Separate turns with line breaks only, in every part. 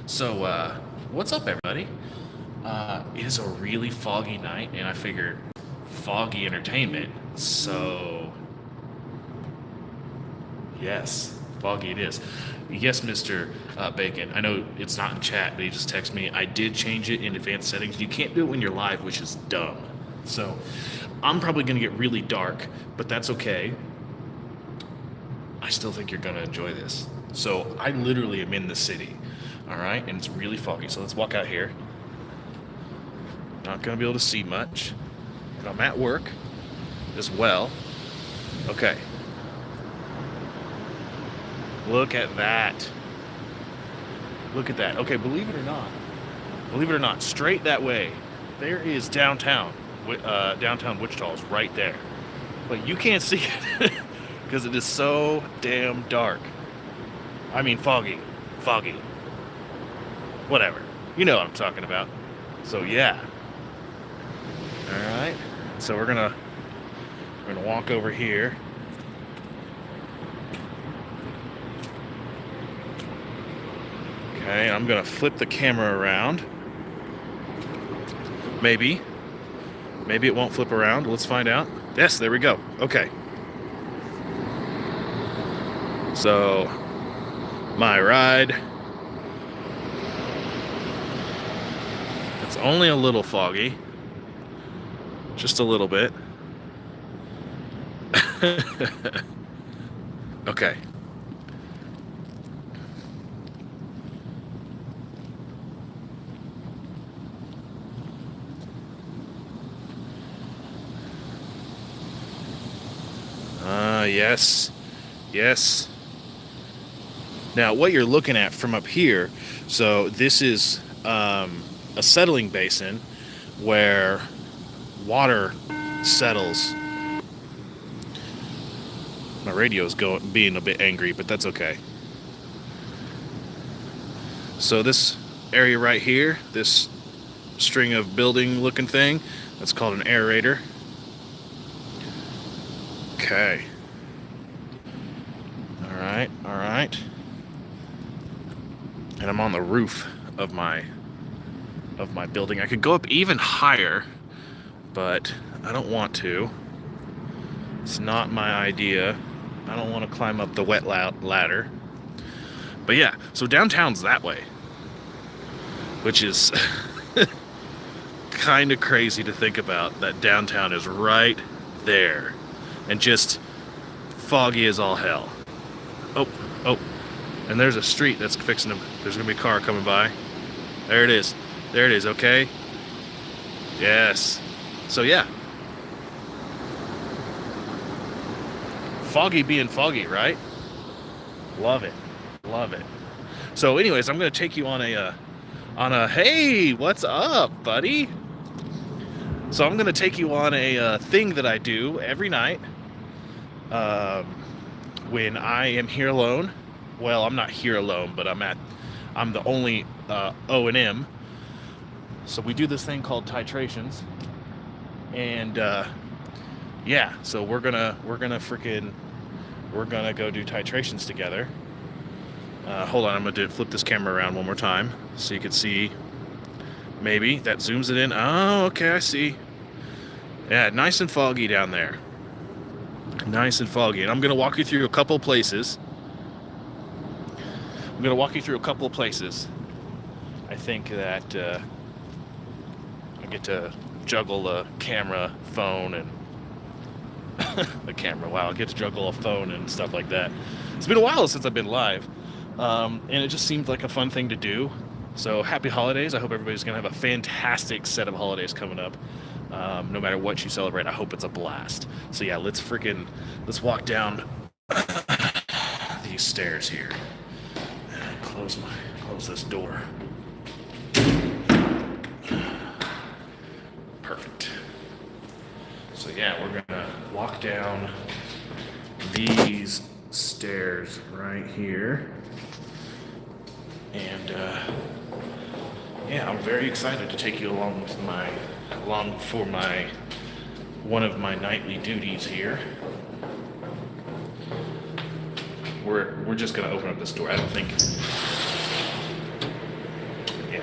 So, what's up, everybody? It is a really foggy night, and I figured Foggy Entertainment. So, yes, foggy it is. Yes, Mr. Bacon. I know it's not in chat, but he just texted me. I did change it in advanced settings. You can't do it when you're live, which is dumb. So, I'm probably going to get really dark, but that's okay. I still think you're going to enjoy this. So, I literally am in the city, all right? And it's really foggy. So, let's walk out here. Not going to be able to see much. And I'm at work as well. Okay. Look at that. Look at that. Okay, believe it or not, straight that way, there is downtown. Downtown Wichita is right there. But you can't see it because it is so damn dark. I mean, foggy. Foggy. Whatever. You know what I'm talking about. So, yeah. All right. So we're gonna walk over here. Okay, I'm gonna flip the camera around. Maybe it won't flip around. Let's find out. Yes, there we go. Okay. So my ride. It's only a little foggy. Just a little bit. Okay. Yes. Yes. Now, what you're looking at from up here, so this is a settling basin where water settles. My radio's being a bit angry, but that's okay. So this area right here, this string of building looking thing, that's called an aerator. Okay. All right. And I'm on the roof of my building. I could go up even higher, but I don't want to. It's not my idea. I don't want to climb up the wet ladder. But yeah, so downtown's that way, which is kind of crazy to think about, that downtown is right there and just foggy as all hell. Oh, and there's a street that's fixing to, there's gonna be a car coming by. There it is, okay? Yes. So yeah. Foggy being foggy, right? Love it. So anyways, I'm gonna take you on a hey, what's up, buddy? So I'm gonna take you on a thing that I do every night when I am here alone. Well, I'm not here alone, but I'm the only O&M. So we do this thing called titrations, and yeah, so we're gonna go do titrations together. Hold on, I'm gonna flip this camera around one more time so you can see. Maybe that zooms it in. Oh, okay, I see. Yeah, nice and foggy down there. Nice and foggy, and I'm gonna walk you through a couple places. I think that I get to juggle the camera, phone, and the camera. Wow, I get to juggle a phone and stuff like that. It's been a while since I've been live, and it just seemed like a fun thing to do. So happy holidays. I hope everybody's gonna have a fantastic set of holidays coming up. No matter what you celebrate, I hope it's a blast. So yeah, let's walk down these stairs here. Close this door. Perfect. So yeah, we're gonna walk down these stairs right here. And yeah, I'm very excited to take you along for one of my nightly duties here. We're just gonna open up this door. I don't think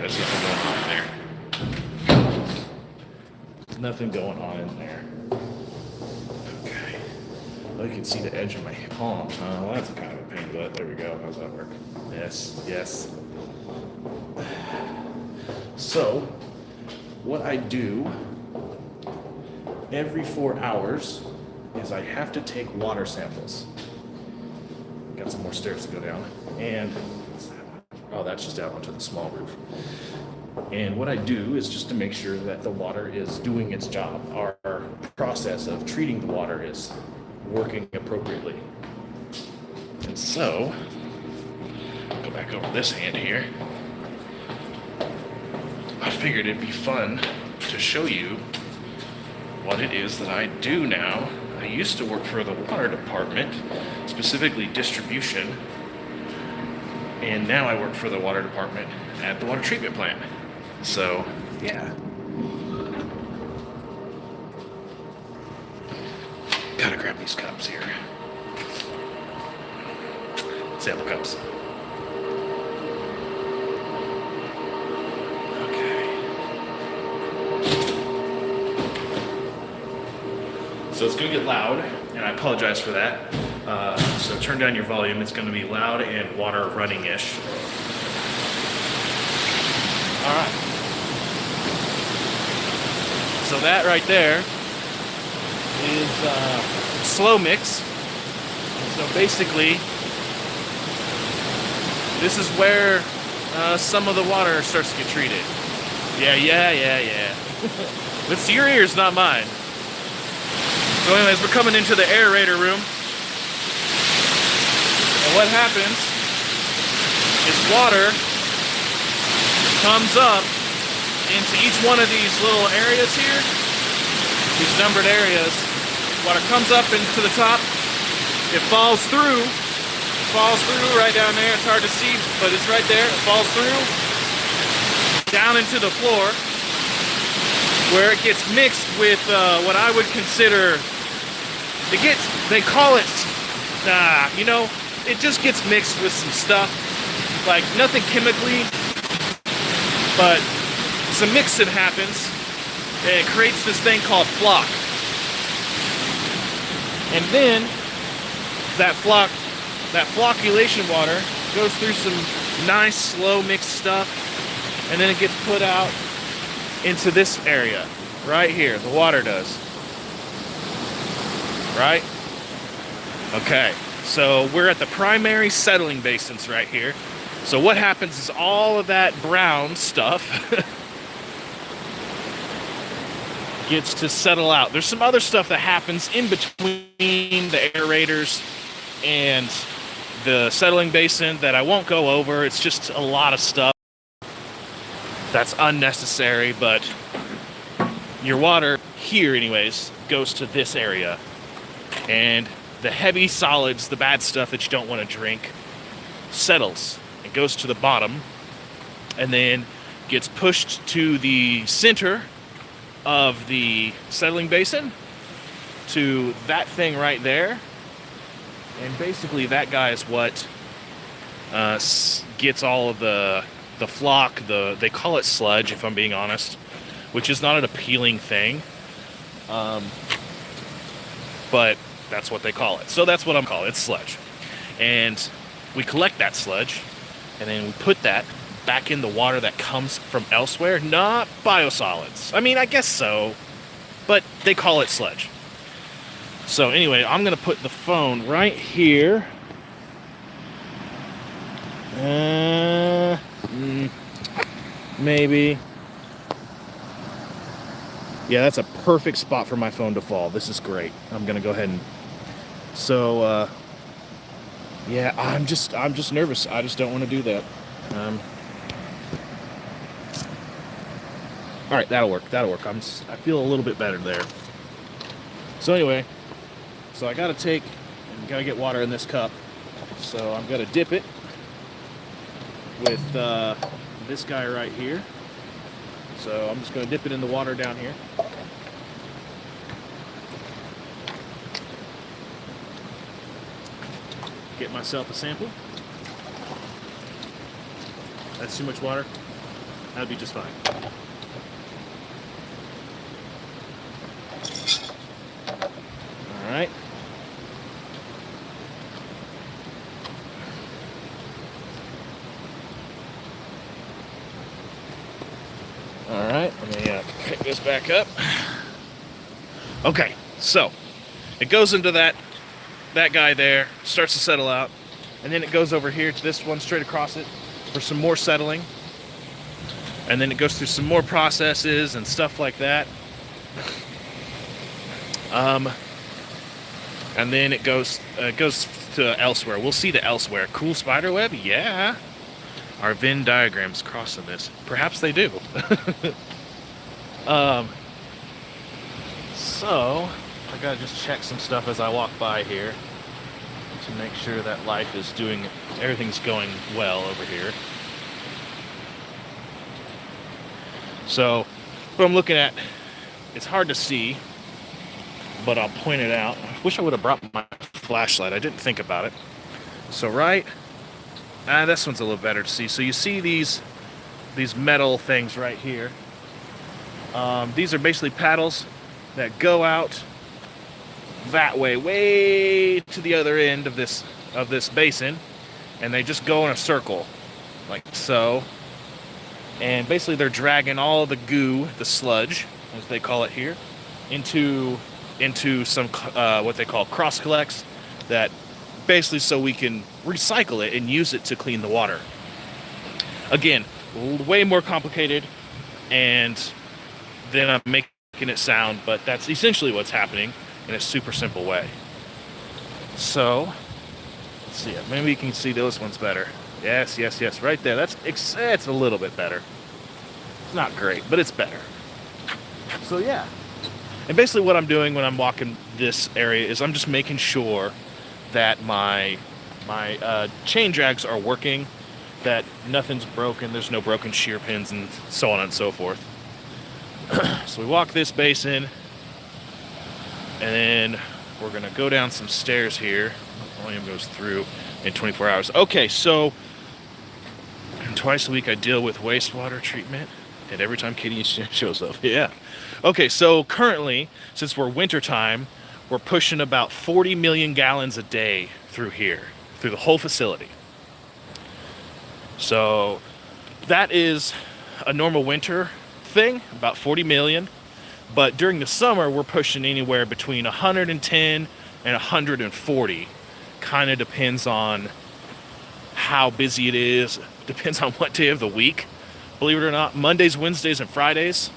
There's nothing going on in there. There's nothing going on in there. Okay. Oh, you can see the edge of my palm. Well, that's kind of a pain, but there we go. How's that work? Yes, yes. So, what I do every 4 hours is I have to take water samples. Got some more stairs to go down. And, oh, that's just out onto the small roof. And what I do is just to make sure that the water is doing its job. Our process of treating the water is working appropriately. And so, go back over this hand here. I figured it'd be fun to show you what it is that I do now. I used to work for the water department, specifically distribution, and now I work for the water department at the water treatment plant. So, yeah. Gotta grab these cups here. Sample cups. So it's going to get loud, and I apologize for that. So turn down your volume. It's going to be loud and water running-ish. All right. So that right there is slow mix. So basically, this is where some of the water starts to get treated. Yeah. It's your ears, not mine. So anyways, we're coming into the aerator room. And what happens is water comes up into each one of these little areas here, these numbered areas. Water comes up into the top. It falls through right down there. It's hard to see, but it's right there. It falls through down into the floor, where it gets mixed with what I would consider, they call it, it just gets mixed with some stuff, like nothing chemically, but some mixing happens, and it creates this thing called flock. And then that flocculation water goes through some nice slow mixed stuff, and then it gets put out into this area right here. The water does. Right? Okay. So we're at the primary settling basins right here. So what happens is all of that brown stuff gets to settle out. There's some other stuff that happens in between the aerators and the settling basin that I won't go over. It's just a lot of stuff that's unnecessary, but your water here anyways goes to this area, and the heavy solids, the bad stuff that you don't want to drink, settles. It goes to the bottom and then gets pushed to the center of the settling basin, to that thing right there. And basically that guy is what gets all of the flock, they call it sludge, if I'm being honest, which is not an appealing thing, but that's what they call it. So that's what I'm calling it. It's sludge. And we collect that sludge, and then we put that back in the water that comes from elsewhere, not biosolids. I mean, I guess so, but they call it sludge. So anyway, I'm going to put the phone right here. Maybe. Yeah, that's a perfect spot for my phone to fall. This is great. I'm going to go ahead and... So, yeah, I'm just nervous. I just don't want to do that. All right, that'll work. I feel a little bit better there. So anyway, so I gotta get water in this cup. So I'm gonna dip it with this guy right here. So I'm just gonna dip it in the water down here. Get myself a sample. That's too much water. That'd be just fine. All right. All right, let me pick this back up. Okay, so it goes into that guy there, starts to settle out, and then it goes over here to this one straight across it for some more settling, and then it goes through some more processes and stuff like that. And then it goes to elsewhere. We'll see the elsewhere. Cool spider web, yeah. Are Venn diagrams crossing this? Perhaps they do. So I gotta just check some stuff as I walk by here to make sure that life is doing, everything's going well over here. So what I'm looking at, it's hard to see, but I'll point it out. I wish I would have brought my flashlight. I didn't think about it. So this one's a little better to see. So you see these metal things right here. These are basically paddles that go out that way to the other end of this basin, and they just go in a circle like so. And basically they're dragging all the goo, the sludge, as they call it here, into some what they call cross collects, that basically so we can recycle it and use it to clean the water. Again, way more complicated and then I'm making it sound, but that's essentially what's happening in a super simple way. So let's see it. Maybe you can see those ones better. Yes, right there. It's a little bit better. It's not great, but it's better. So yeah. And basically what I'm doing when I'm walking this area is I'm just making sure that my chain drags are working, that nothing's broken, there's no broken shear pins, and so on and so forth. So we walk this basin, and then we're going to go down some stairs here. Volume goes through in 24 hours. Okay, so twice a week I deal with wastewater treatment, and every time Kitty shows up. Yeah. Okay, so currently, since we're wintertime, we're pushing about 40 million gallons a day through here, through the whole facility. So that is a normal winter thing, about 40 million. But during the summer, we're pushing anywhere between 110 and 140. Kind of depends on how busy it is, depends on what day of the week. Believe it or not, Mondays, Wednesdays, and Fridays,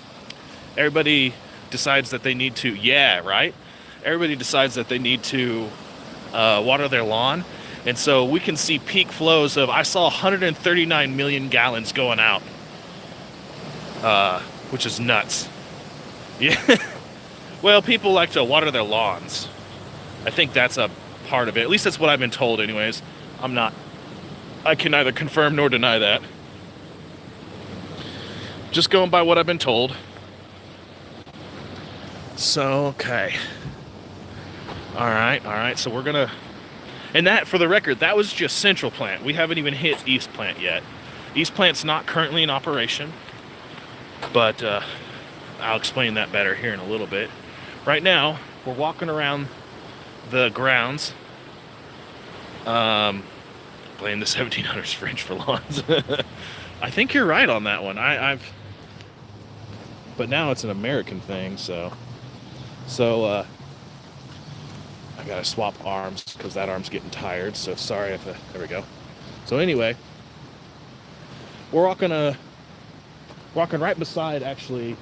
everybody decides that they need to, everybody decides that they need to water their lawn. And so we can see peak flows of, I saw 139 million gallons going out, which is nuts. Yeah. Well, people like to water their lawns. I think that's a part of it. At least that's what I've been told anyways. I can neither confirm nor deny that. Just going by what I've been told. So, okay. All right. So we're going to... And that, for the record, that was just Central Plant. We haven't even hit East Plant yet. East Plant's not currently in operation. But I'll explain that better here in a little bit. Right now, we're walking around the grounds. Playing the 1700s French for lawns. I think you're right on that one. But now it's an American thing, so I gotta swap arms because that arm's getting tired. So sorry if there we go. So anyway, we're walking right beside actually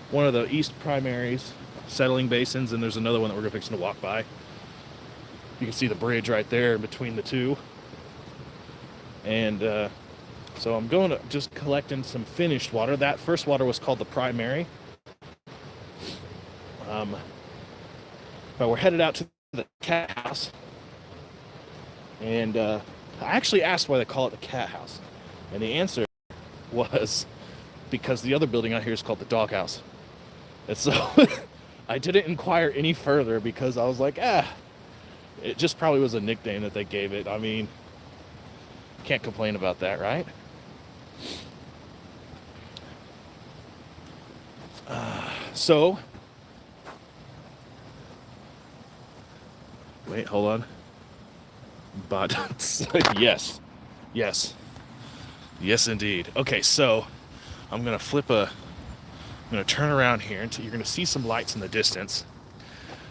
one of the east primaries settling basins, and there's another one that we're fixing to walk by. You can see the bridge right there in between the two. And so I'm going to just collecting some finished water. That first water was called the primary. But we're headed out to the cat house. And I actually asked why they call it the cat house. And the answer was because the other building out here is called the dog house. And so I didn't inquire any further because I was like, it just probably was a nickname that they gave it. I mean, can't complain about that, right? So, wait, hold on. But yes, yes, yes, indeed. Okay, so I'm gonna I'm gonna turn around here until you're gonna see some lights in the distance.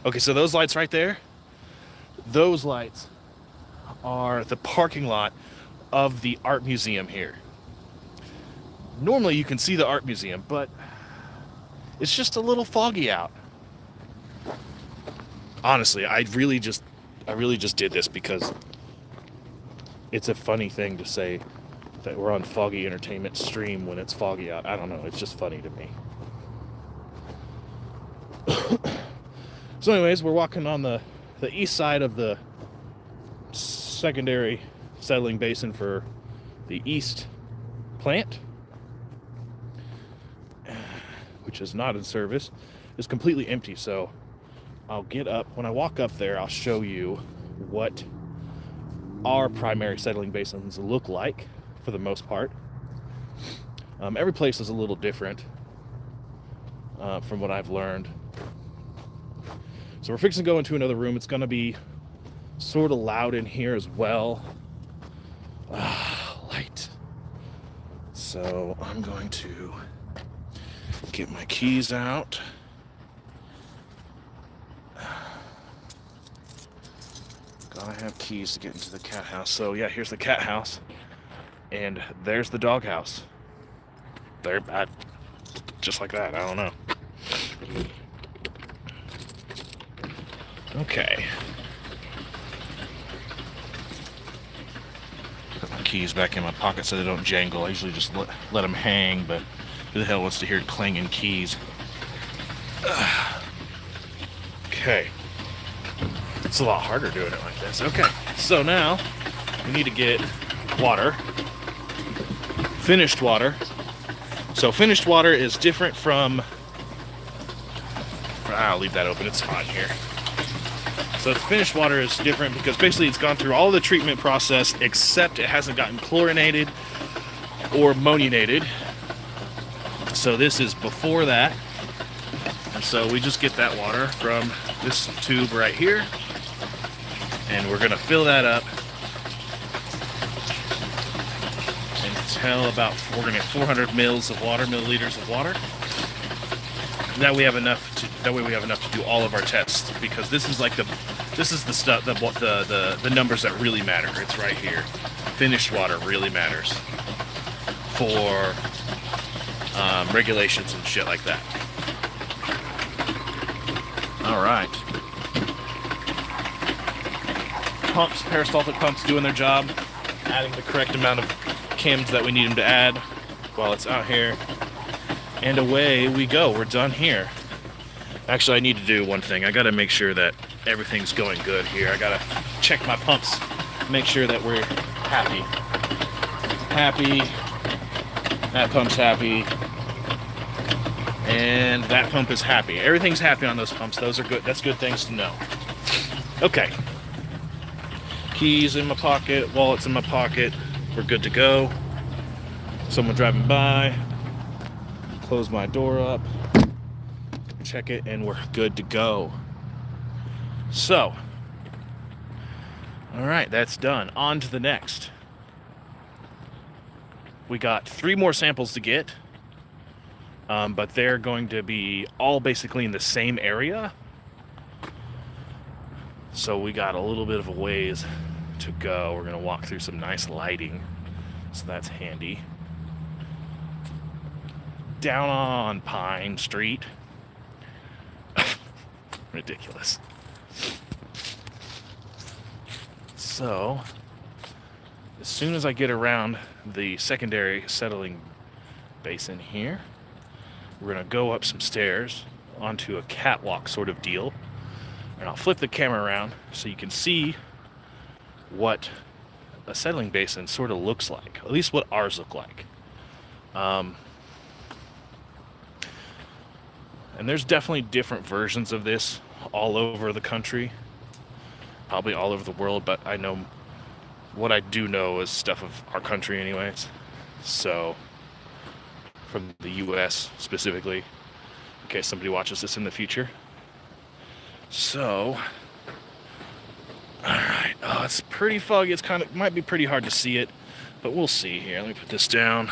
Okay, so those lights right there, those lights are the parking lot of the art museum here. Normally you can see the art museum, but it's just a little foggy out. Honestly, I really just did this because it's a funny thing to say that we're on Foggy Entertainment stream when it's foggy out. I don't know, it's just funny to me. So anyways, we're walking on the east side of the secondary settling basin for the east plant, which is not in service. It's completely empty, so I'll get up. When I walk up there, I'll show you what our primary settling basins look like for the most part. Every place is a little different from what I've learned. So we're fixing to go into another room. It's going to be sort of loud in here as well. Light. So I'm going to get my keys out. Gotta have keys to get into the cat house. So yeah, here's the cat house. And there's the dog house. There, just like that. I don't know. Okay. Put my keys back in my pocket so they don't jangle. I usually just let them hang, but who the hell wants to hear clanging keys? Okay. It's a lot harder doing it like this. Okay. So now we need to get water. Finished water. So finished water is different from... I'll leave that open. It's hot here. So the finished water is different because basically it's gone through all the treatment process except it hasn't gotten chlorinated or ammoniated. So this is before that. And so we just get that water from this tube right here. And we're going to fill that up until we're going to get 400 milliliters of water. That way we have enough to do all of our tests, because this is the stuff, the numbers that really matter. It's right here. Finished water really matters for regulations and shit like that. All right. Pumps, peristaltic pumps doing their job, adding the correct amount of chems that we need them to add while it's out here. And away we go. We're done here. Actually, I need to do one thing. I got to make sure that everything's going good here. I got to check my pumps, make sure that we're happy. Happy. That pump's happy. And that pump is happy. Everything's happy on those pumps. Those are good. That's good things to know. Okay. Keys in my pocket, wallet's in my pocket. We're good to go. Someone driving by. Close my door up, check it, and we're good to go. So, all right, that's done. On to the next. We got 3 more samples to get, but they're going to be all basically in the same area. So we got a little bit of a ways to go. We're going to walk through some nice lighting, so that's handy. Down on Pine Street. Ridiculous. So, as soon as I get around the secondary settling basin here, we're going to go up some stairs onto a catwalk sort of deal. And I'll flip the camera around so you can see what a settling basin sort of looks like. At least what ours look like. And there's definitely different versions of this all over the country. Probably all over the world, but I know what I do know is stuff of our country anyways. So, from the US specifically. case somebody watches this in the future. So, alright. Oh, it's pretty foggy. It's might be pretty hard to see it, but we'll see here. Let me put this down.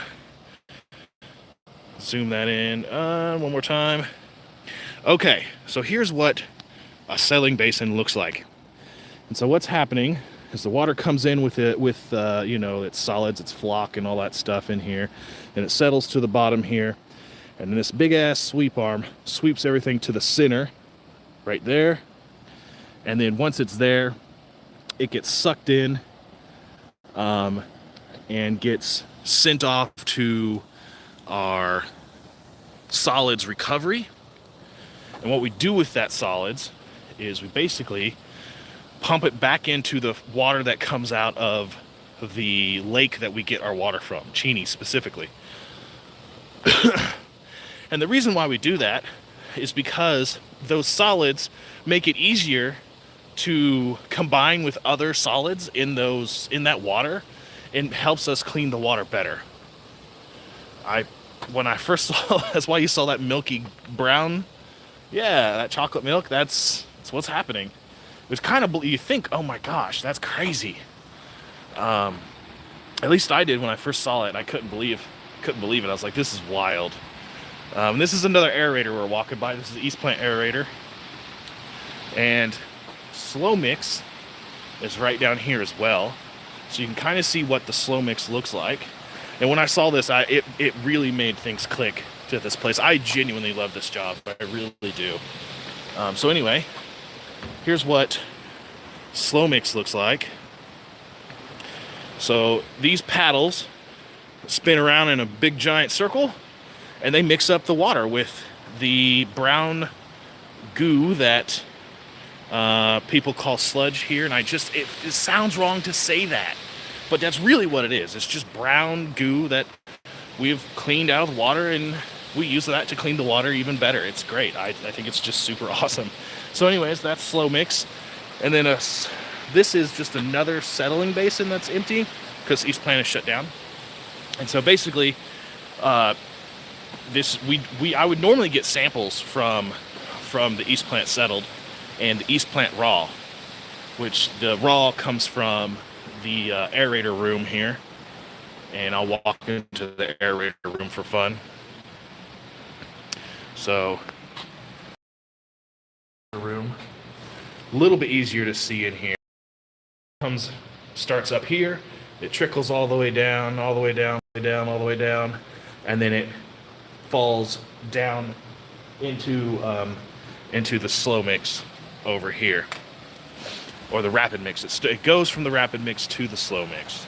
Zoom that in. One more time. Okay, so here's what a settling basin looks like. And so what's happening is the water comes in with you know, its solids, its flock, and all that stuff in here, and it settles to the bottom here, and then this big ass sweep arm sweeps everything to the center, right there, and then once it's there, it gets sucked in, and gets sent off to our solids recovery. And what we do with that solids is we basically pump it back into the water that comes out of the lake that we get our water from, Cheney specifically. And the reason why we do that is because those solids make it easier to combine with other solids in that water, and helps us clean the water better. When I first saw, that's why you saw that milky brown. Yeah, that chocolate milk, that's what's happening. It was kind of, you think, oh my gosh, that's crazy. At least I did when I first saw it. I couldn't believe it. I was like, this is wild. This is another aerator we're walking by. This is the East Plant aerator. And slow mix is right down here as well. So you can kind of see what the slow mix looks like. And when I saw this, it really made things click to this place. I genuinely love this job. I really do. So anyway, here's what slow mix looks like. So these paddles spin around in a big giant circle, and they mix up the water with the brown goo that people call sludge here. And it sounds wrong to say that, but that's really what it is. It's just brown goo that we've cleaned out of the water, and we use that to clean the water even better. It's great. I think it's just super awesome. So anyways, that's slow mix. And then this is just another settling basin that's empty because East Plant is shut down. And so basically, I would normally get samples from the East Plant settled and the East Plant raw, which the raw comes from the aerator room here. And I'll walk into the aerator room for fun. So, the room, a little bit easier to see in here. Starts up here, it trickles all the way down, all the way down, all the way down, and then it falls down into the slow mix over here, or the rapid mix. It goes from the rapid mix to the slow mix,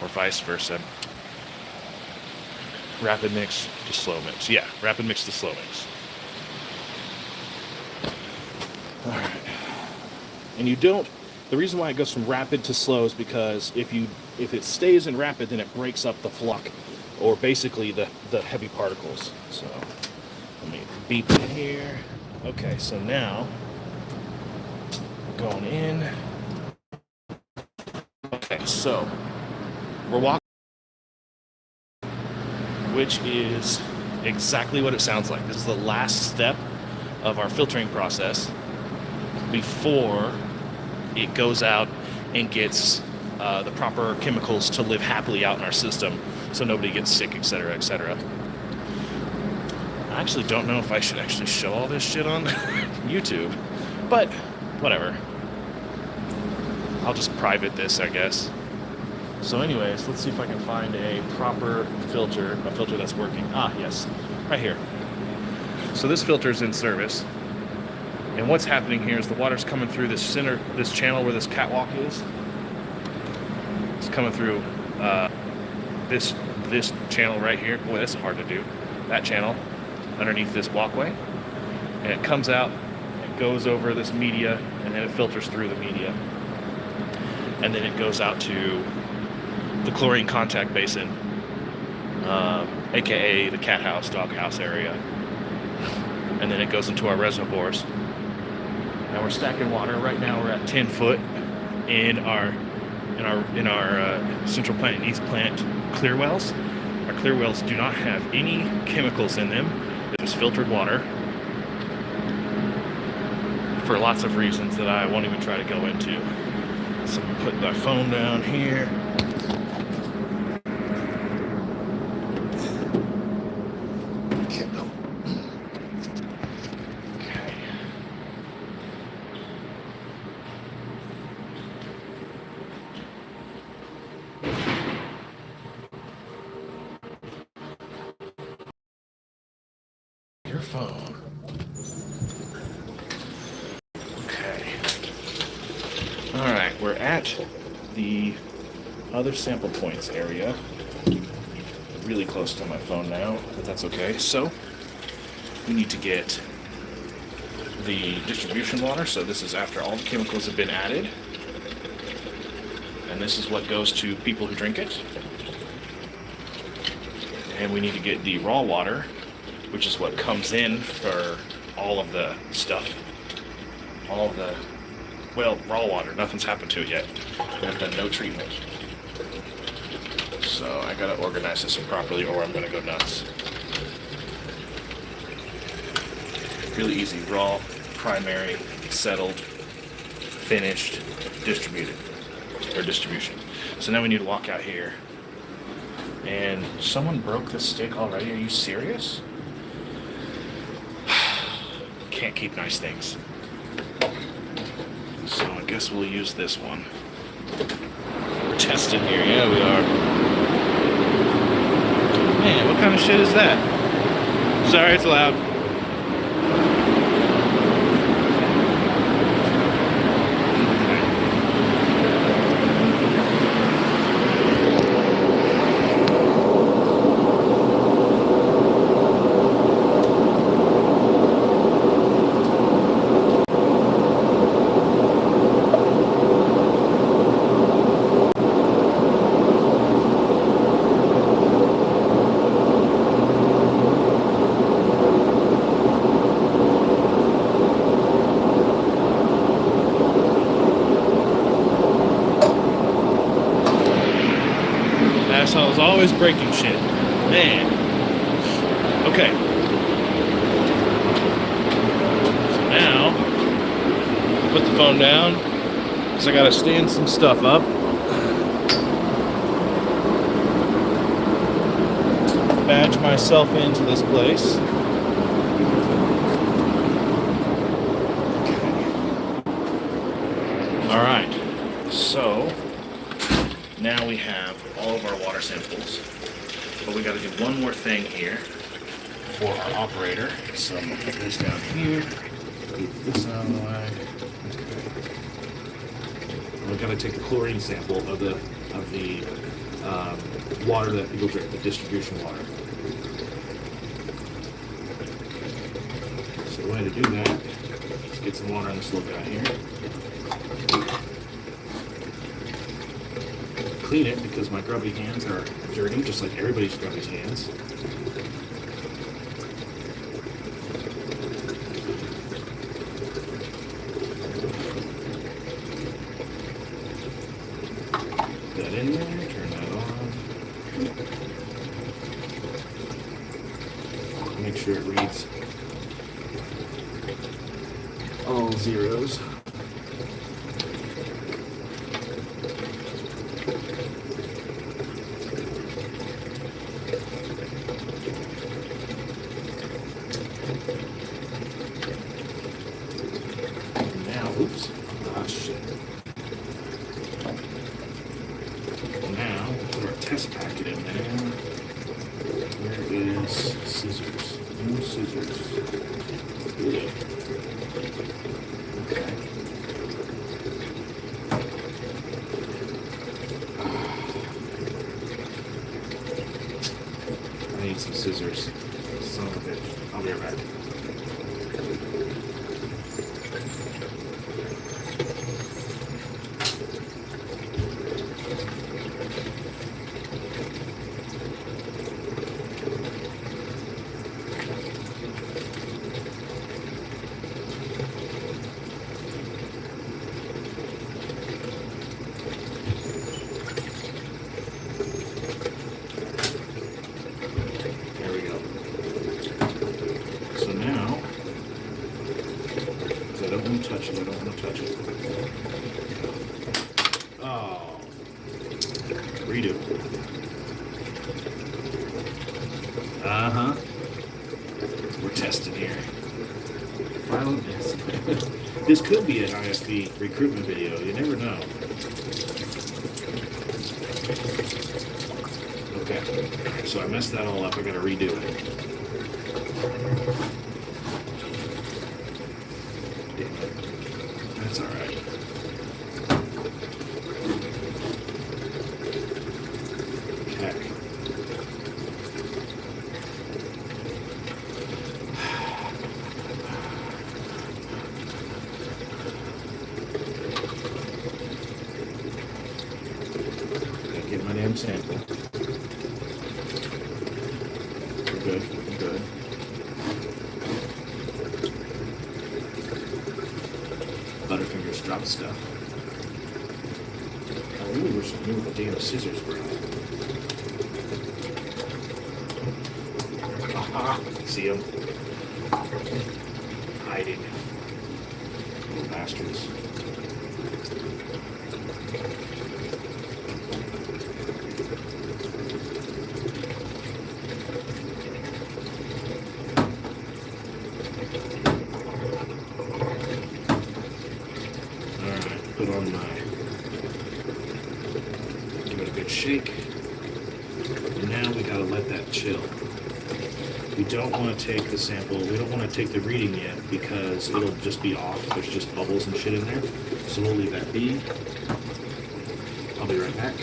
or vice versa. Rapid mix to slow mix. Yeah, rapid mix to slow mix. Alright. And the reason why it goes from rapid to slow is because if it stays in rapid, then it breaks up the flock, or basically the heavy particles. So let me beep in here. Okay, so now going in. Okay, so we're walking, which is exactly what it sounds like. This is the last step of our filtering process before it goes out and gets the proper chemicals to live happily out in our system so nobody gets sick, etc., etc. I actually don't know if I should actually show all this shit on YouTube, but whatever. I'll just private this, I guess. So anyways, let's see if I can find a proper filter, a filter that's working. Ah, yes, right here. So this filter is in service. And what's happening here is the water's coming through this channel where this catwalk is. It's coming through this channel right here. Boy, that's hard to do. That channel underneath this walkway. And it comes out, it goes over this media, and then it filters through the media. And then it goes out to the chlorine contact basin, aka the cat house, dog house area. And then it goes into our reservoirs. Now we're stacking water. Right now we're at 10 foot in our Central Plant and East Plant clear wells. Our clear wells do not have any chemicals in them. They're just filtered water. for lots of reasons that I won't even try to go into. So I'm putting my phone down here. Your phone. Okay. All right, we're at the other sample points area. Really close to my phone now, but that's okay. So we need to get the distribution water. So this is after all the chemicals have been added. And this is what goes to people who drink it. And we need to get the raw water, which is what comes in for all of the stuff. All of the, well, raw water. Nothing's happened to it yet. There's been no treatment. So I gotta organize this properly or I'm gonna go nuts. Really easy. Raw, primary, settled, finished, distributed. Or distribution. So now we need to walk out here. And someone broke the stick already? Are you serious? Can't keep nice things. So I guess we'll use this one. We're testing here. Yeah, we are. Man, what kind of shit is that? Sorry, it's loud. Asshole's always breaking shit. Man. Okay. So now, put the phone down, because I gotta stand some stuff up. Badge myself into this place. Alright. So, now we have all of our water samples, but we got to do one more thing here for our operator. So I'm gonna put this down here, get this out of the way. We got to take a chlorine sample of the water that people drink, the distribution water. So the way to do that is get some water in this little guy here. Clean it because my grubby hands are dirty, just like everybody's grubby hands. Put that in there, turn that on. Make sure it reads all zeros. Oops. Ah, shit. Now, put our test packet in there. Where is scissors? No scissors. Good. Okay. I need some scissors. Son of a bitch. I'll be right back. touch it. I don't want to touch it. Oh. Redo. Uh-huh. We're testing here. Violent, yes. This could be an ISP recruitment video. You never know. Okay. So I messed that all up. I gotta redo it. That's alright. Okay. Gotta get my damn sample. We're good. We're good. Butterfingers drop stuff. I really wish I knew what the damn scissors were. Aha! See them? Hiding. Little bastards. Alright, put on my... Give it a good shake. And now we gotta let that chill. We don't want to take the sample, we don't want to take the reading yet because it'll just be off. There's just bubbles and shit in there. So we'll leave that be. I'll be right back.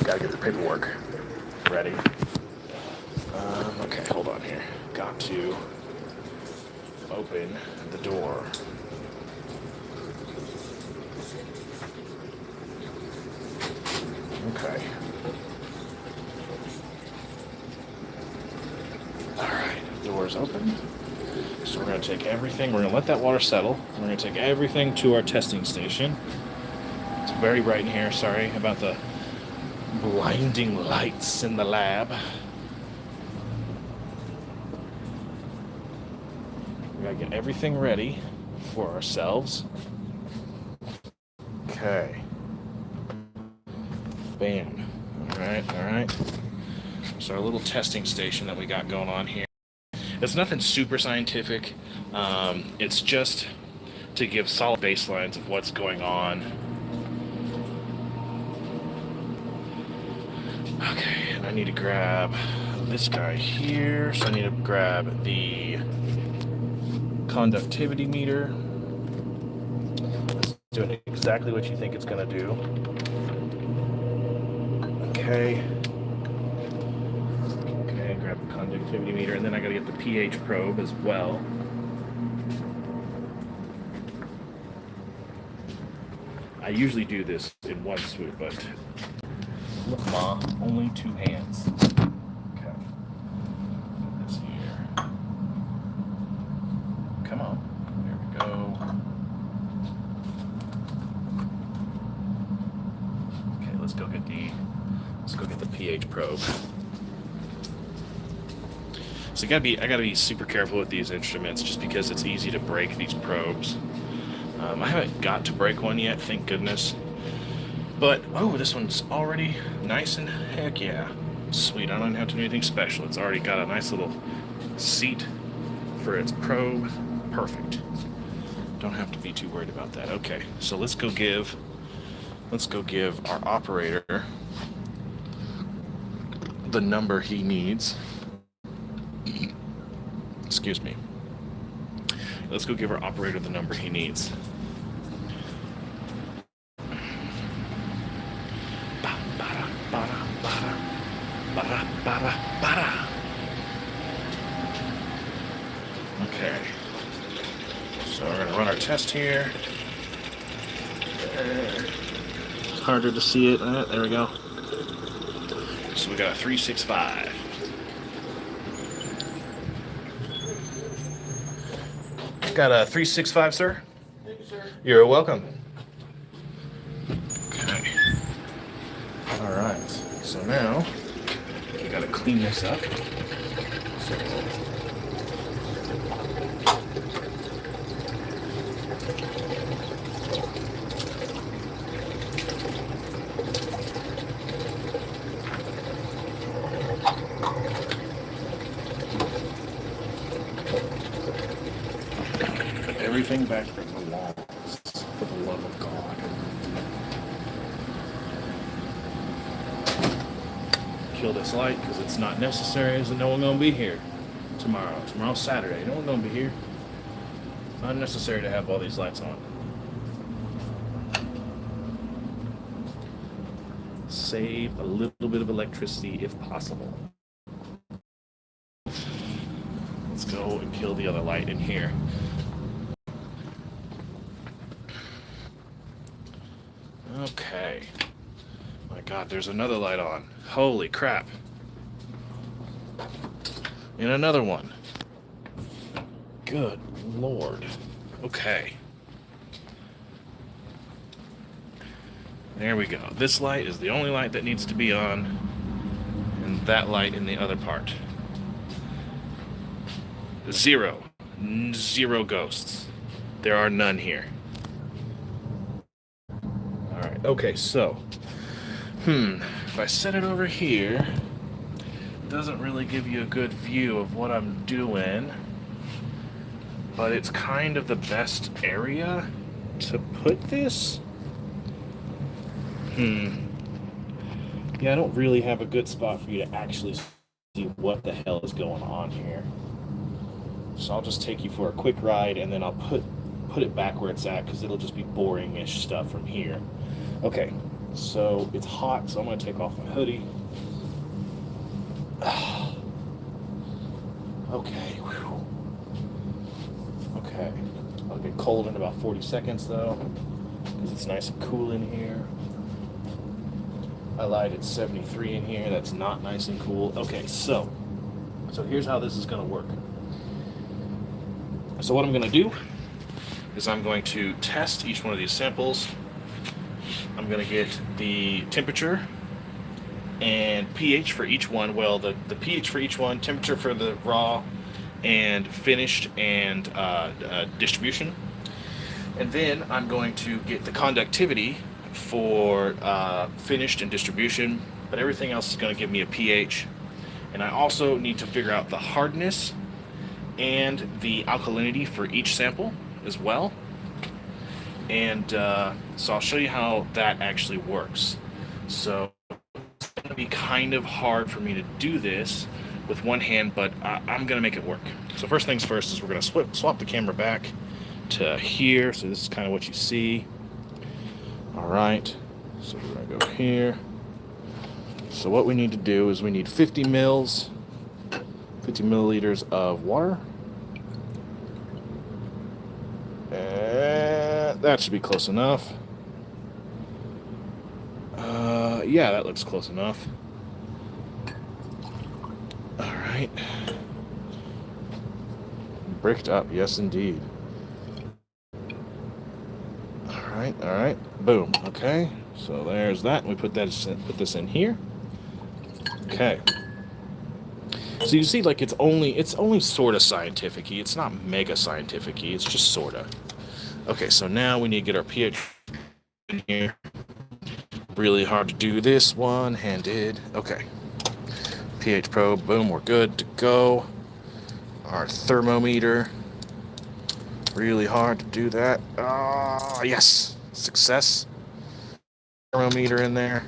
Gotta get the paperwork ready. Okay, hold on here. Got to open the door. Okay. Alright, door's open. So we're going to take everything, we're going to let that water settle. We're going to take everything to our testing station. It's very bright in here, sorry about the blinding lights in the lab. We gotta get everything ready for ourselves. Okay. Bam. Alright. So our little testing station that we got going on here. It's nothing super scientific. It's just to give solid baselines of what's going on. Okay, and I need to grab this guy here. So I need to grab the conductivity meter. It's doing exactly what you think it's going to do. Okay. Okay, grab the conductivity meter, and then I got to get the pH probe as well. I usually do this in one swoop, but look, Ma, only two hands. Okay. Put this here. Come on. There we go. Okay, let's go get the pH probe. So I gotta be super careful with these instruments just because it's easy to break these probes. I haven't got to break one yet, thank goodness. But, oh, this one's already nice and heck yeah. Sweet, I don't have to do anything special. It's already got a nice little seat for its probe. Perfect. Don't have to be too worried about that. Okay, so let's go give our operator the number he needs. Excuse me. Let's go give our operator the number he needs. Okay. So we're going to run our test here. It's harder to see it. There we go. So we got a 365. Got a 365, sir?
Thank you, sir.
You're welcome. Okay. All right. So now we got to clean this up. So everything back from the walls, for the love of God. Kill this light because it's not necessary, as no one gonna be here tomorrow. Tomorrow's Saturday. No one gonna be here. It's not necessary to have all these lights on. Save a little bit of electricity if possible. Let's go and kill the other light in here. Okay. My God, there's another light on. Holy crap. And another one. Good Lord. Okay. There we go. This light is the only light that needs to be on, and that light in the other part. Zero. Zero ghosts. There are none here. Alright, okay, so if I set it over here, it doesn't really give you a good view of what I'm doing, but it's kind of the best area to put this. Yeah, I don't really have a good spot for you to actually see what the hell is going on here. So I'll just take you for a quick ride, and then I'll put it back where it's at, because it'll just be boring-ish stuff from here. Okay, so it's hot, so I'm going to take off my hoodie. Okay. Whew. Okay. I'll get cold in about 40 seconds, though, because it's nice and cool in here. I lied, it's 73 in here. That's not nice and cool. Okay, so here's how this is going to work. So what I'm going to do is I'm going to test each one of these samples. I'm going to get the temperature and pH for each one. Well, the pH for each one, temperature for the raw and finished, and distribution. And then I'm going to get the conductivity for finished and distribution, but everything else is going to give me a pH. And I also need to figure out the hardness and the alkalinity for each sample as well. And so I'll show you how that actually works. So it's going to be kind of hard for me to do this with one hand, but I'm going to make it work. So first things first is we're going to swap the camera back to here. So this is kind of what you see. All right, so we're going to go here. So what we need to do is we need 50 milliliters of water. And that should be close enough. Yeah, that looks close enough. All right. Bricked up, yes indeed. All right, boom. Okay, so there's that. We put this in here. Okay. So you see, like, it's only sort of scientific-y. It's not mega scientific-y. It's just sort of. Okay, so now we need to get our pH in here. Really hard to do this one-handed. Okay. pH probe. Boom, we're good to go. Our thermometer. Really hard to do that. Yes. Success. Thermometer in there.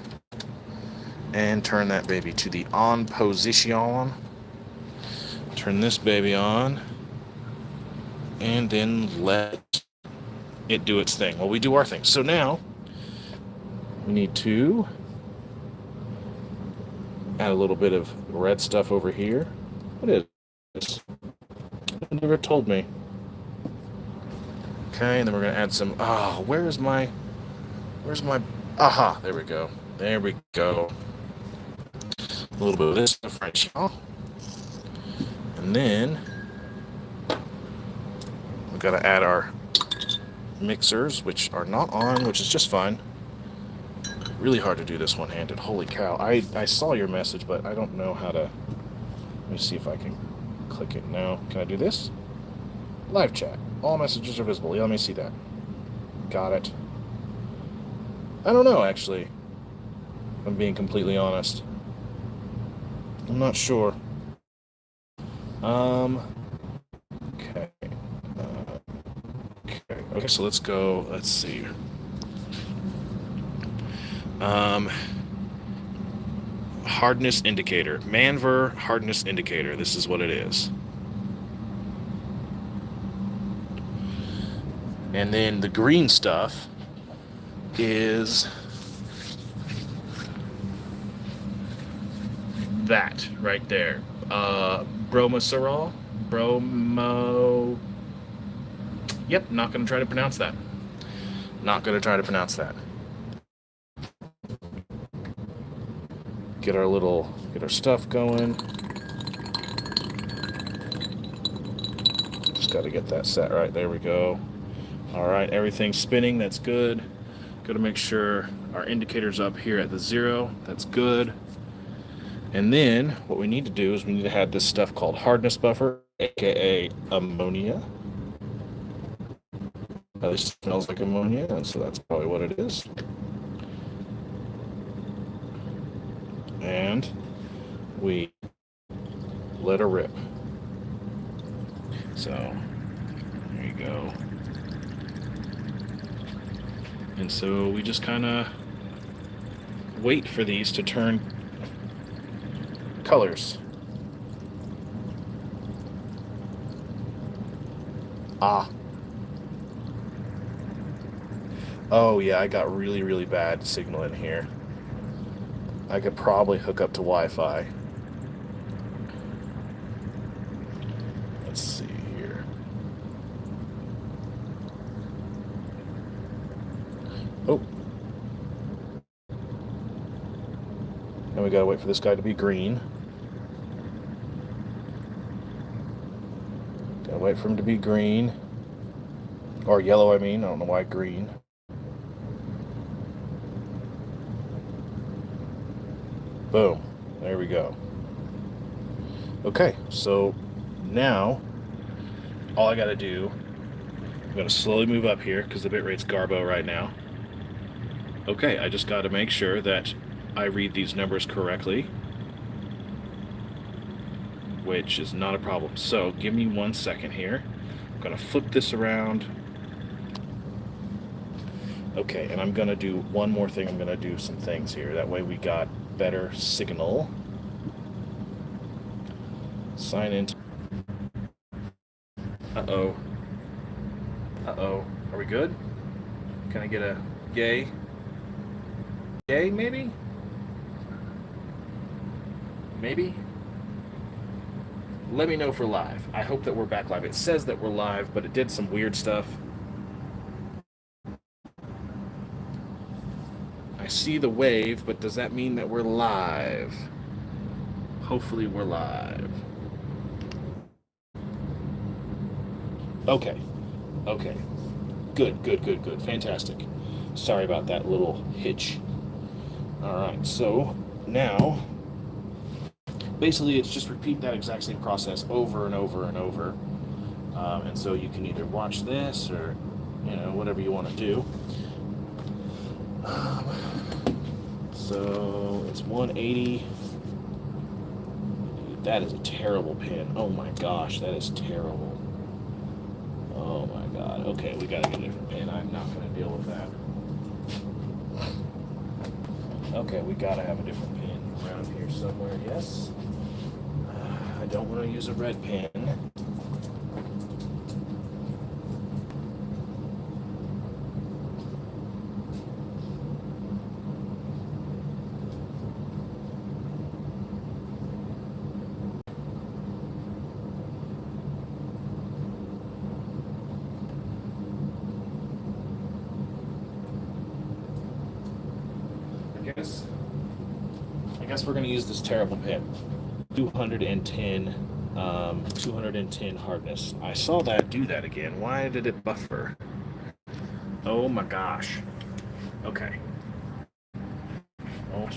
And turn that baby to the on position. Turn this baby on. And then let it do its thing. Well, we do our thing. So now, we need to add a little bit of red stuff over here. What is this? It never told me. Okay, and then we're going to add some... where's my... Aha, there we go. There we go. A little bit of this differential. And then we've got to add our mixers, which are not on, which is just fine. Really hard to do this one-handed. Holy cow. I saw your message, but I don't know how to... Let me see if I can click it now. Can I do this? Live chat. All messages are visible. Yeah, let me see that. Got it. I don't know, actually. If I'm being completely honest. I'm not sure. Okay. Okay, so let's go. Let's see. Hardness indicator. Manver hardness indicator. This is what it is. And then the green stuff is that right there. Bromoserol. Yep, not going to try to pronounce that. Not going to try to pronounce that. Get our stuff going. Just got to get that set right. There we go. All right, everything's spinning. That's good. Got to make sure our indicator's up here at the 0. That's good. And then what we need to do is we need to have this stuff called hardness buffer, aka ammonia. At least it smells like ammonia, and so that's probably what it is. And we let her rip. So there you go. And so we just kind of wait for these to turn colors. Ah. Oh yeah, I got really, really bad signal in here. I could probably hook up to Wi-Fi. Let's see here. Oh. Now we gotta wait for this guy to be green. Gotta wait for him to be green. Or yellow, I mean. I don't know why green. Boom. There we go. Okay, so now all I gotta do, I'm gonna slowly move up here because the bitrate's garbo right now. Okay, I just gotta make sure that I read these numbers correctly, which is not a problem. So give me 1 second here. I'm gonna flip this around. Okay, and I'm gonna do one more thing. I'm gonna do some things here. That way we got better signal. Sign in. Uh-oh. Uh-oh. Are we good? Can I get a yay? Yay, maybe? Maybe? Let me know for live. I hope that we're back live. It says that we're live, but it did some weird stuff. I see the wave, but does that mean that we're live? Hopefully we're live. Okay. Okay. Good, good, good, good. Fantastic. Sorry about that little hitch. Alright, so now basically it's just repeat that exact same process over and over and over. And so you can either watch this or, you know, whatever you want to do. So it's 180. That is a terrible pin. Oh my gosh, that is terrible. Oh my god. Okay, we gotta get a different pin. I'm not gonna deal with that. Okay, we gotta have a different pin around here somewhere. Yes. I don't want to use a red pin. I guess we're going to use this terrible pen. 210 hardness. I saw that do that again. Why did it buffer? Oh my gosh. Okay. Oh,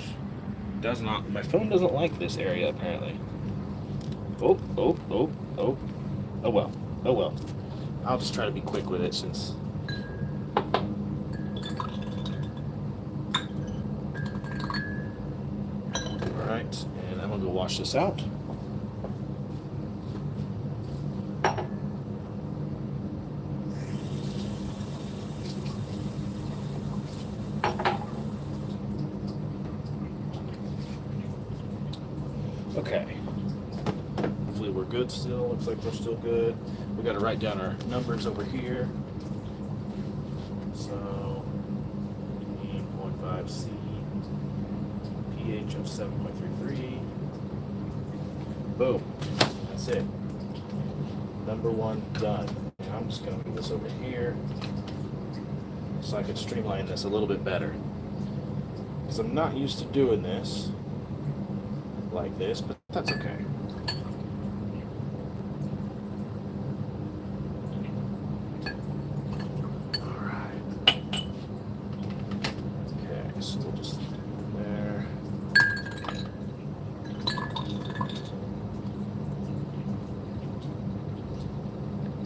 does not. My phone doesn't like this area apparently. Oh. Oh well. Oh well. I'll just try to be quick with it since. Alright, and I'm gonna go wash this out. Okay. Hopefully we're good still. Looks like we're still good. We got to write down our numbers over here. So, 0.5C, pH of 7.33. Boom. That's it. Number one done. And I'm just going to move this over here so I can streamline this a little bit better. Because I'm not used to doing this like this, but that's okay. Alright. Okay, so we'll just there.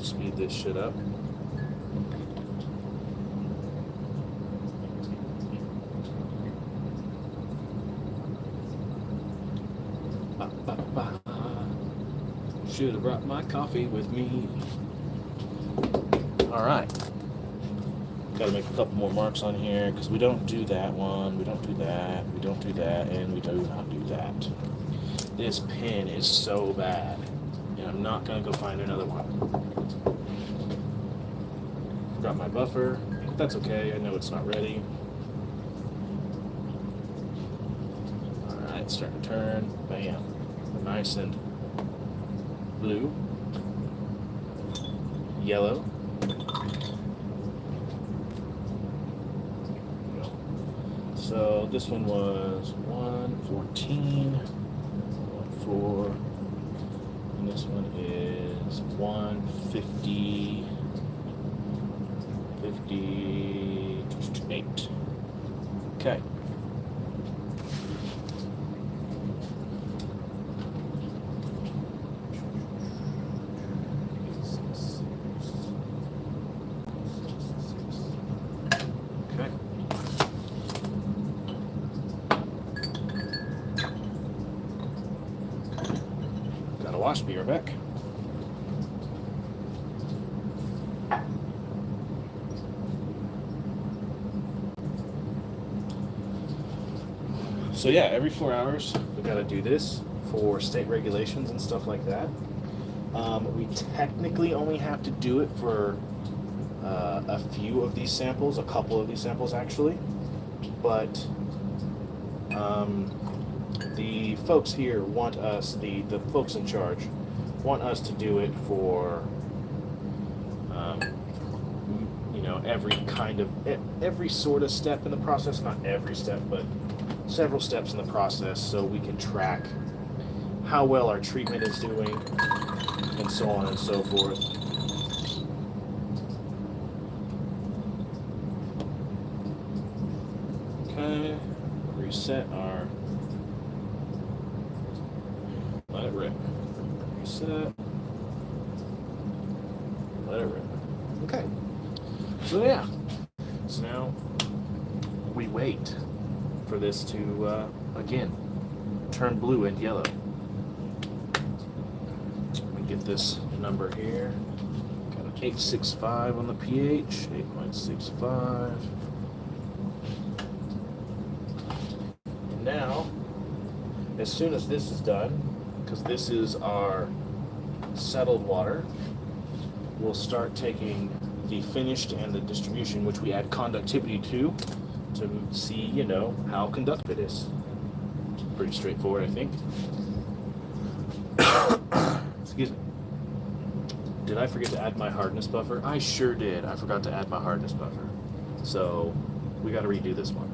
Speed this shit up. Should have brought my coffee with me. Alright. Got to make a couple more marks on here because we don't do that one, we don't do that, we don't do that, and we do not do that. This pen is so bad, and I'm not going to go find another one. Forgot my buffer, but that's okay, I know it's not ready. Alright, starting to turn, bam. Nice and blue, yellow, so this one was 114, 1.4, and this one is 150, 58. Okay. Be right back. So yeah, every 4 hours we got to do this for state regulations and stuff like that. We technically only have to do it for a few of these samples, a couple of these samples actually, but the folks here want us, the folks in charge, want us to do it for, every sort of step in the process, not every step, but several steps in the process, so we can track how well our treatment is doing, and so on and so forth. Okay, reset our, let it rip. Reset, let it rip. Okay, so yeah, so now we wait for this to, again, turn blue and yellow. Let me get this number here. Got an 865 on the pH, 8.65. And now, as soon as this is done, because this is our settled water, we'll start taking the finished and the distribution, which we add conductivity to see, how conductive it is. Pretty straightforward, I think. Excuse me. Did I forget to add my hardness buffer? I sure did. I forgot to add my hardness buffer. So we got to redo this one.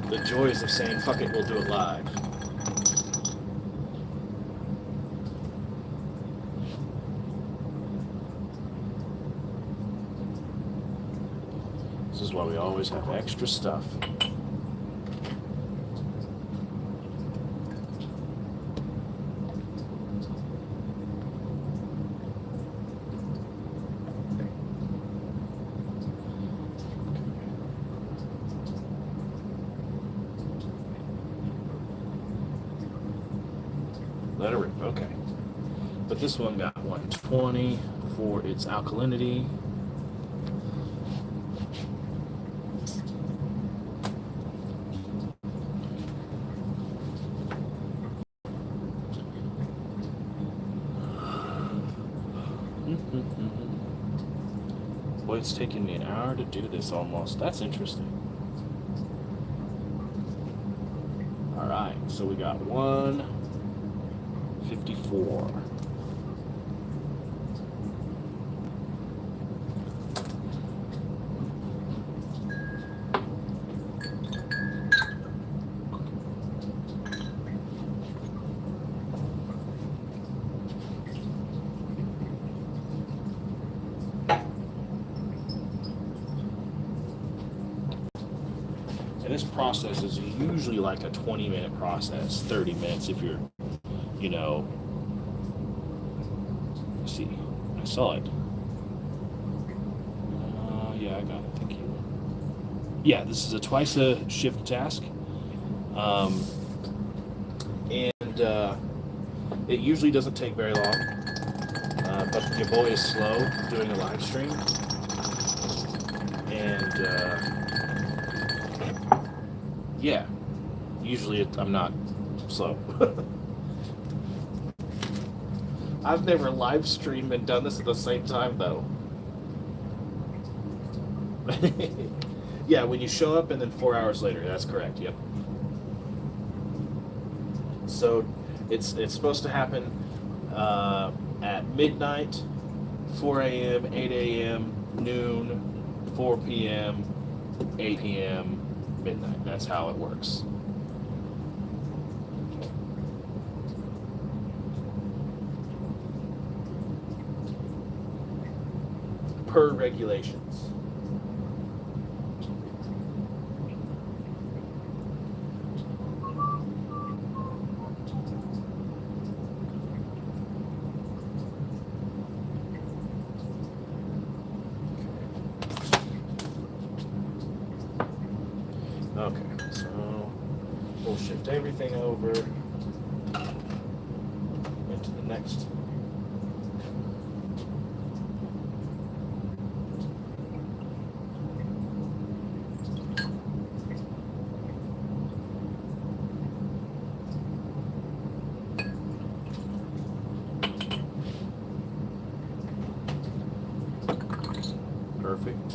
The joys of saying, fuck it, we'll do it live. This is why we always have extra stuff. Let it rip, okay. But this one got 120 for its alkalinity. Boy, it's taking me an hour to do this almost. That's interesting. All right, so we got 154. And this process is usually like a 20-minute process, 30 minutes if you're, you know, let's see, I saw it. Yeah, I got it, thank you. Yeah, this is a twice a shift task. And it usually doesn't take very long, but your boy is slow doing a live stream. And yeah, usually I'm not slow. I've never live streamed and done this at the same time though. Yeah, when you show up and then 4 hours later, that's correct, yep. So it's supposed to happen at midnight, 4 a.m., 8 a.m., noon, 4 p.m., 8 p.m., midnight. That's how it works. Per regulations. Okay, so we'll shift everything over into the next. Perfect.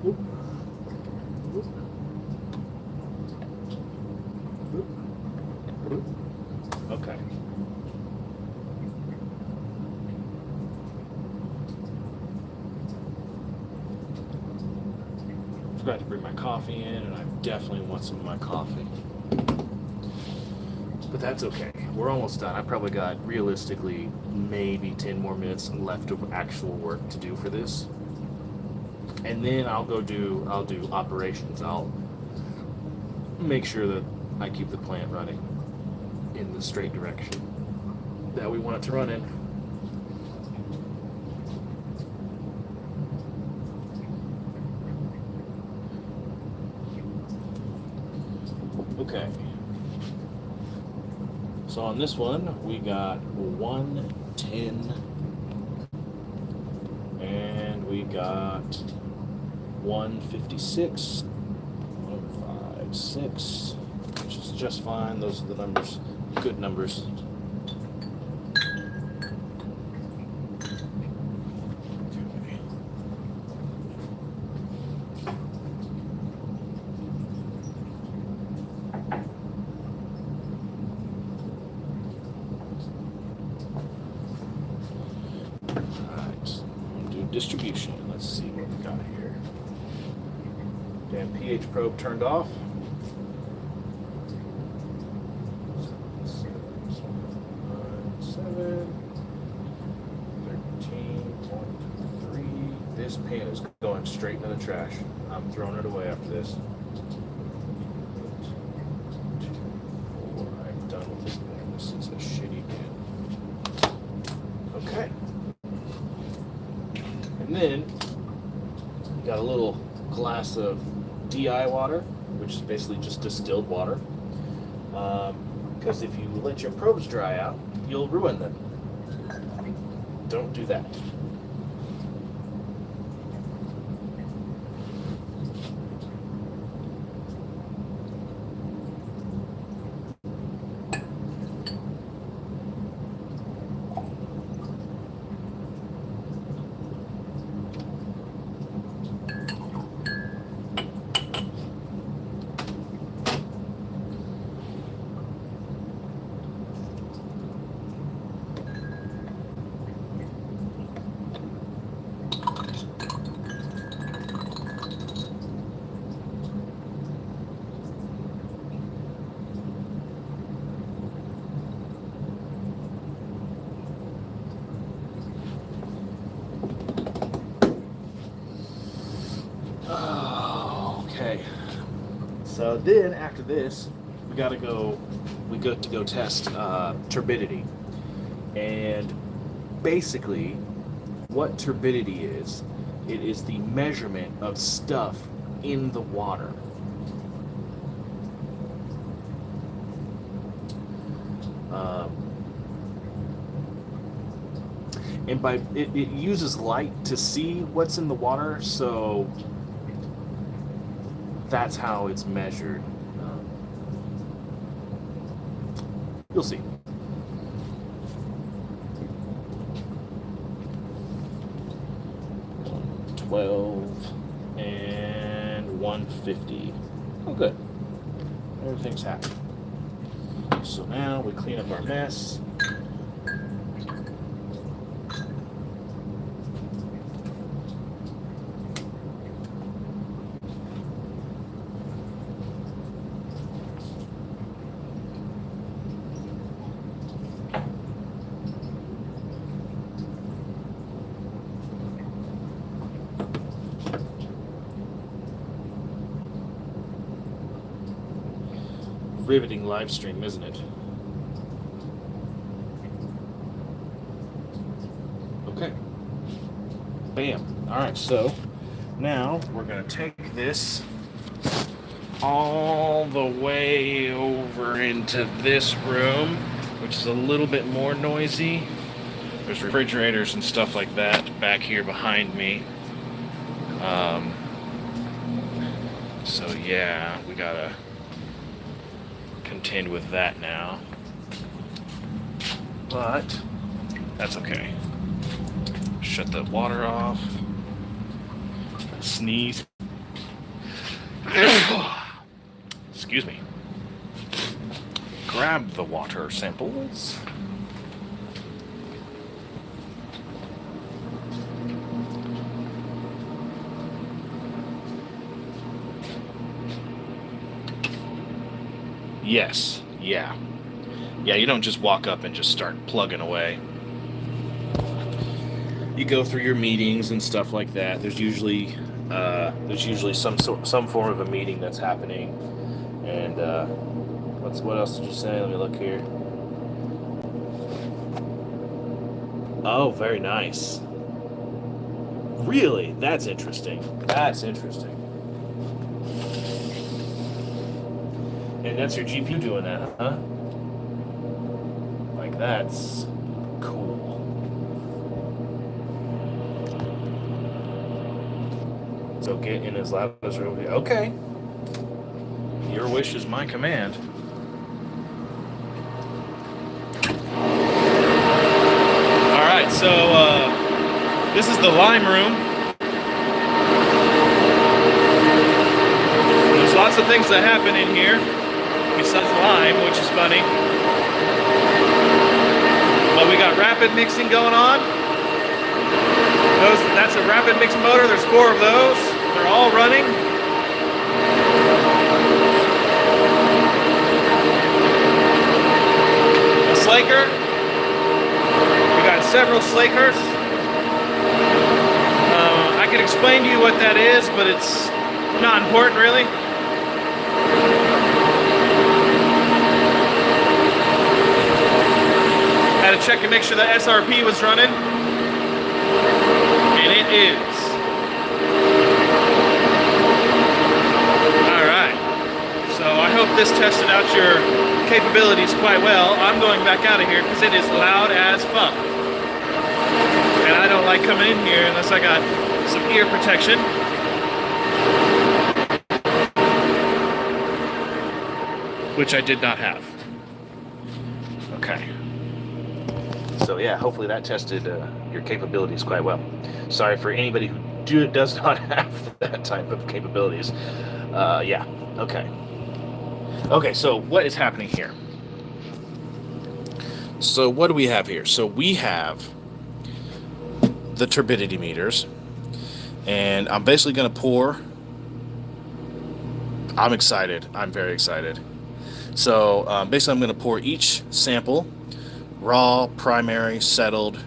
Whoop. Whoop. Whoop. Whoop. Okay. Forgot to bring my coffee in, and I definitely want some of my coffee. But that's okay. We're almost done. I probably got, realistically, maybe 10 more minutes left of actual work to do for this. And then I'll do operations. I'll make sure that I keep the plant running in the straight direction that we want it to run in. Okay. So on this one, we got 110, and we got 156, 156, which is just fine. Those are the numbers, good numbers. Distribution. Let's see what we got here. And pH probe turned off. 7, 13, 1, 2, 3. This pan is going straight into the trash. I'm throwing it away after this. 2, 4. I'm done with this pan. This is a shitty pan. Okay. And then you got a little glass of DI water, which is basically just distilled water. Because if you let your probes dry out, you'll ruin them. Don't do that. So then after this, we got to go test turbidity. And basically what turbidity is, it is the measurement of stuff in the water. And by it uses light to see what's in the water, so that's how it's measured. You'll see. $12 and $150. Oh, good. Everything's happy. So now we clean up our mess. Riveting live stream, isn't it? Okay. Bam. All right, so now we're going to take this all the way over into this room, which is a little bit more noisy. There's refrigerators and stuff like that back here behind me. So yeah, we got to contend with that now, but that's okay. Shut the water off. Sneeze. Excuse me. Grab the water samples. Yes, yeah. Yeah, you don't just walk up and just start plugging away. You go through your meetings and stuff like that. There's usually some form of a meeting that's happening. And what else did you say? Let me look here. Oh, very nice. Really? That's interesting. That's interesting. And that's your GPU doing that, huh? Like, that's cool. So get in as loud as room. Okay. Your wish is my command. Alright, so this is the lime room. There's lots of things that happen in here. Besides lime, which is funny. But we got rapid mixing going on. That's a rapid mix motor. There's 4 of those. They're all running. slaker. We got several slakers. I can explain to you what that is, but it's not important really. Had to check and make sure the SRP was running. And it is. Alright. So I hope this tested out your capabilities quite well. I'm going back out of here because it is loud as fuck. And I don't like coming in here unless I got some ear protection. Which I did not have. Okay. So yeah, hopefully that tested your capabilities quite well. Sorry for anybody who does not have that type of capabilities. Yeah, okay. Okay, so what is happening here? So what do we have here? So we have the turbidity meters, and I'm basically going to pour. I'm excited. I'm very excited. So basically I'm going to pour each sample, raw, primary, settled,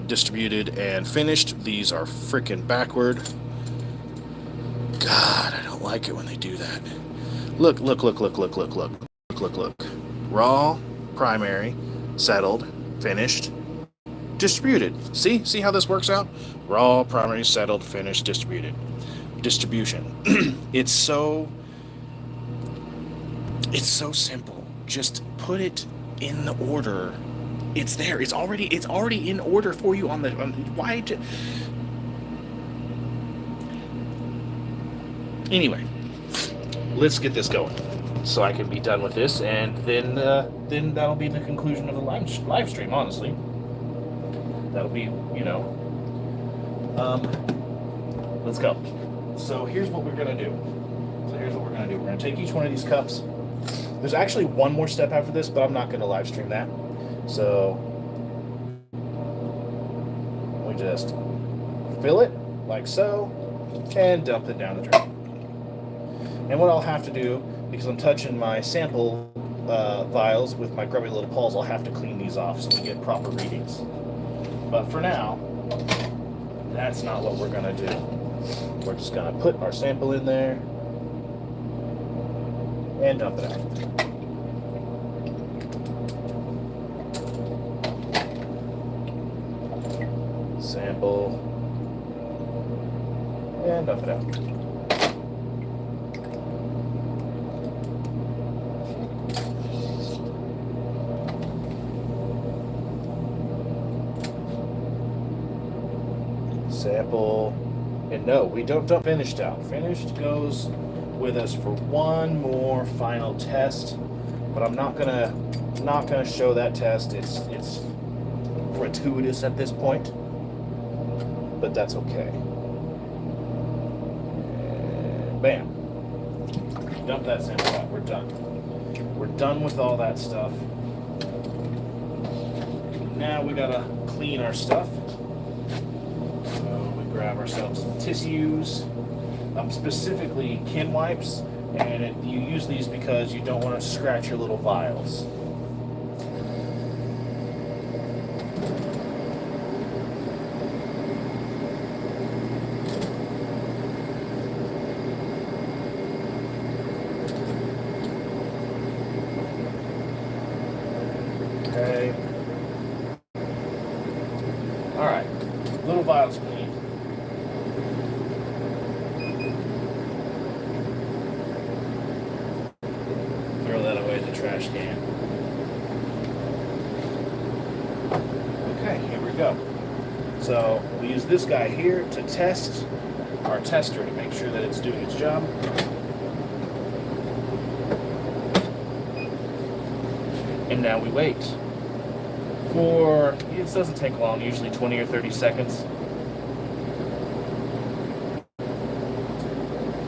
distributed, and finished. These are freaking backward. God, I don't like it when they do that. Look. Raw, primary, settled, finished, distributed. See how this works out? Raw, primary, settled, finished, distributed. Distribution. It's so simple. Just put it in the order. It's there. It's already in order for you on the why. Anyway, let's get this going so I can be done with this, and then that'll be the conclusion of the live stream. Honestly, that'll be, let's go. So here's what we're gonna do. We're gonna take each one of these cups. There's actually one more step after this, but I'm not gonna live stream that. So we just fill it like so and dump it down the drain. And what I'll have to do, because I'm touching my sample vials with my grubby little paws, I'll have to clean these off so we get proper readings. But for now, that's not what we're gonna do. We're just gonna put our sample in there and dump it out. Sample and dump it out. Sample, and no, we don't dump finished out. Finished goes with us for one more final test, but I'm not gonna show that test. It's gratuitous at this point, but that's okay. And bam, dump that sample out. We're done. We're done with all that stuff. Now we gotta clean our stuff. Grab ourselves some tissues, specifically kin wipes, and you use these because you don't want to scratch your little vials. Okay. All right. Little vials clean. Trash can. Okay, here we go. So we use this guy here to test our tester to make sure that it's doing its job. And now we wait for, it doesn't take long, usually 20 or 30 seconds,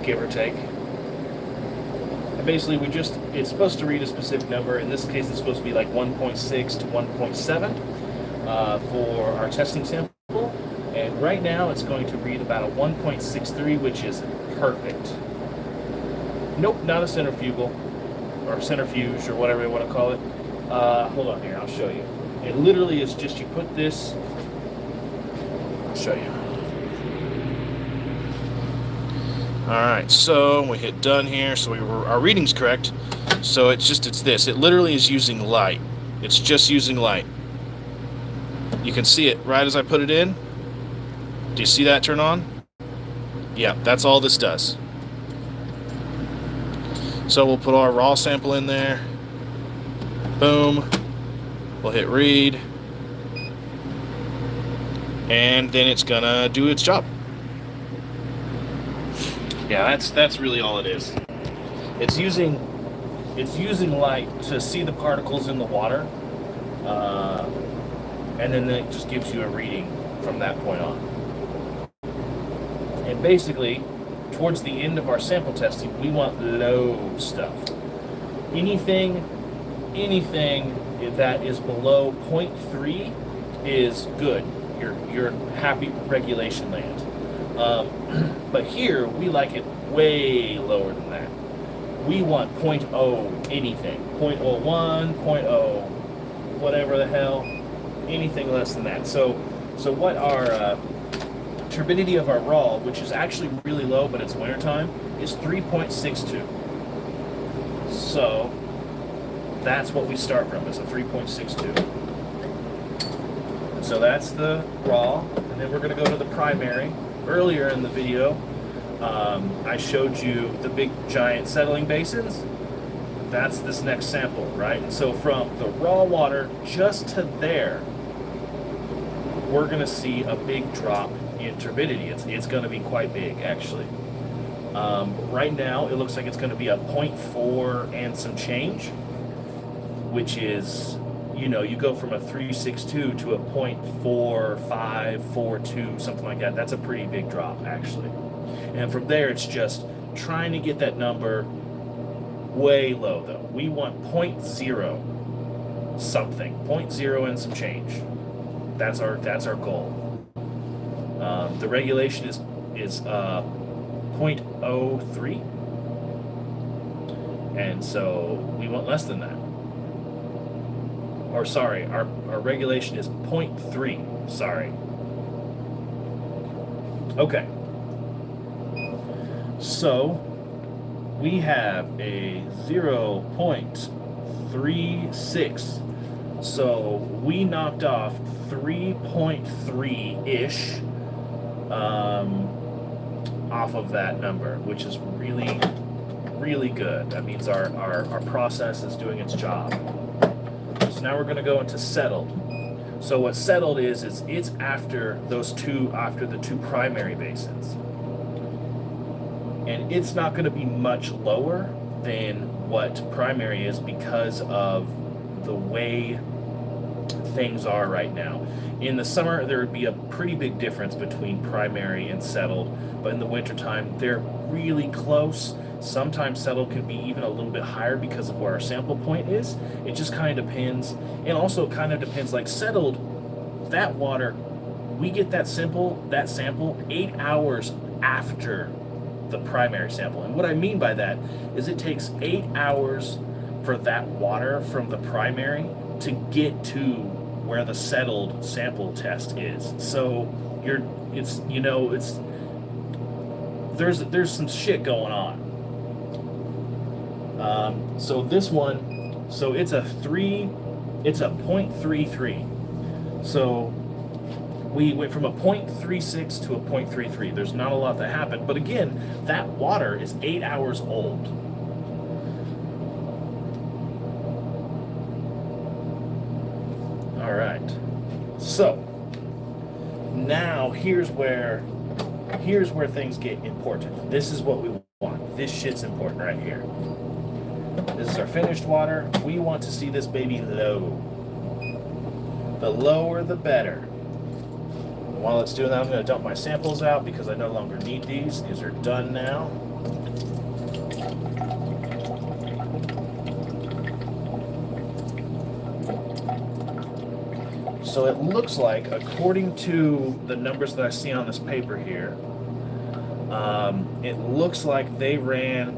give or take. Basically, it's supposed to read a specific number. In this case, it's supposed to be like 1.6 to 1.7 for our testing sample. And right now, it's going to read about a 1.63, which is perfect. Nope, not a centrifugal, or centrifuge, or whatever you want to call it. Hold on here, I'll show you. It literally is just, you put this, I'll show you. Alright, so we hit done here, so our reading's correct. So it's this. It literally is using light. It's just using light. You can see it right as I put it in. Do you see that turn on? Yeah, that's all this does. So we'll put our raw sample in there. Boom. We'll hit read. And then it's gonna do its job. Yeah, that's really all it is. It's using light to see the particles in the water, and then it just gives you a reading from that point on. And basically, towards the end of our sample testing, we want low stuff. Anything that is below 0.3 is good. You're happy with regulation land. But here, we like it way lower than that. We want 0.0 anything. 0.01, 0.0, whatever the hell, anything less than that. So what our turbidity of our raw, which is actually really low, but it's wintertime, is 3.62. So that's what we start from, is a 3.62. So that's the raw, and then we're going to go to the primary. Earlier in the video, I showed you the big giant settling basins. That's this next sample, right? And so from the raw water just to there, we're going to see a big drop in turbidity. It's going to be quite big, actually. Right now, it looks like it's going to be a 0.4 and some change, which is, you go from a 3.62 to a 0.4542, something like that. That's a pretty big drop, actually. And from there, it's just trying to get that number way low, though. We want 0.0 something, 0.0 and some change. That's our goal. The regulation is 0.03, and so we want less than that. Or sorry, our regulation is 0.3. Sorry. Okay. So we have a 0.36. So we knocked off 3.3-ish off of that number, which is really, really good. That means our process is doing its job. So now we're going to go into settled. So what settled is it's after the two primary basins. And it's not going to be much lower than what primary is because of the way things are right now. In the summer, there would be a pretty big difference between primary and settled, but in the wintertime, they're really close. Sometimes settled can be even a little bit higher because of where our sample point is. It just kind of depends. And also it kind of depends, like settled, that water, we get that sample 8 hours after the primary sample. And what I mean by that is it takes 8 hours for that water from the primary to get to where the settled sample test is. So there's some shit going on. So this one, so it's a 0.33. So we went from a 0.36 to a 0.33. There's not a lot that happened, but again, that water is 8 hours old. All right. So now here's where things get important. This is what we want. This shit's important right here. This is our finished water. We want to see this baby low. The lower, the better. And while it's doing that, I'm going to dump my samples out because I no longer need these. These are done now. So it looks like, according to the numbers that I see on this paper here, it looks like they ran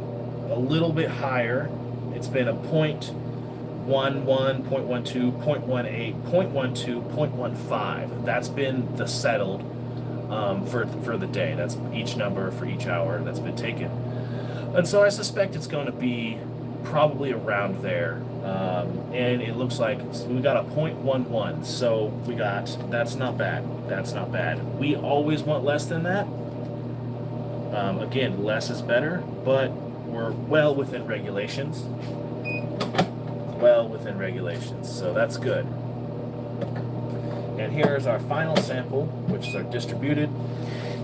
a little bit higher. It's been a 0.1 0.11, 0.12, 0.18, 0.12, 0.15. That's been the settled for the day. That's each number for each hour that's been taken. And so I suspect it's going to be probably around there. And it looks like we got a 0.11. So that's not bad. That's not bad. We always want less than that. Again, less is better, but we're well within regulations. Well within regulations. So that's good. And here's our final sample, which is our distributed.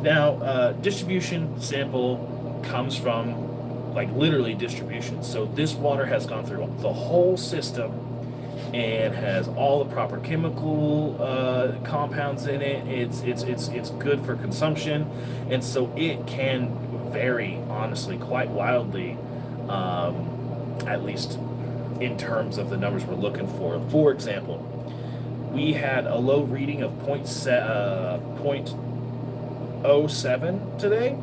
Now, distribution sample comes from like literally distribution. So this water has gone through the whole system and has all the proper chemical compounds in it. It's good for consumption, and so it can vary honestly quite wildly, at least in terms of the numbers we're looking for. For example, we had a low reading of 0.07 today.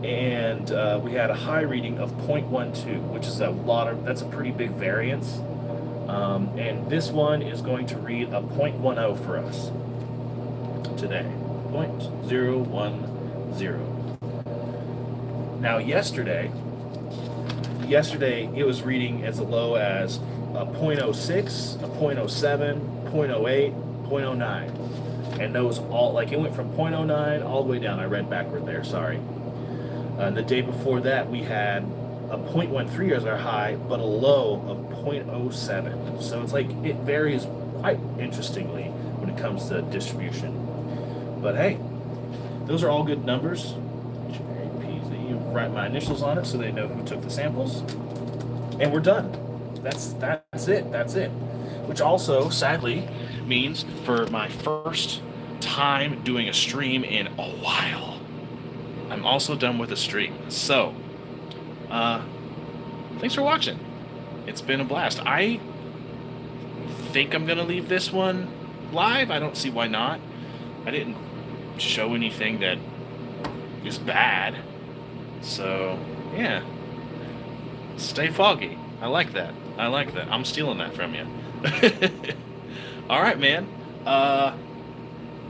And we had a high reading of 0.12, which is that's a pretty big variance. And this one is going to read a 0.10 for us today. 0.010. Now yesterday it was reading as low as a 0.06, a 0.07, 0.08, 0.09. And those all, like it went from 0.09 all the way down. I read backward there, sorry. The day before that, we had a 0.13 as our high, but a low of 0.07. So it's like it varies quite interestingly when it comes to distribution. But hey, those are all good numbers. You write my initials on it so they know who took the samples, and we're done. That's it. That's it. Which also, sadly, means for my first time doing a stream in a while, I'm also done with the stream. So, thanks for watching. It's been a blast. I think I'm going to leave this one live. I don't see why not. I didn't show anything that is bad. So, yeah. Stay foggy. I like that. I like that. I'm stealing that from you. All right, man.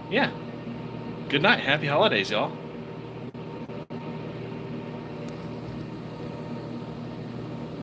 Yeah. Good night. Happy holidays, y'all.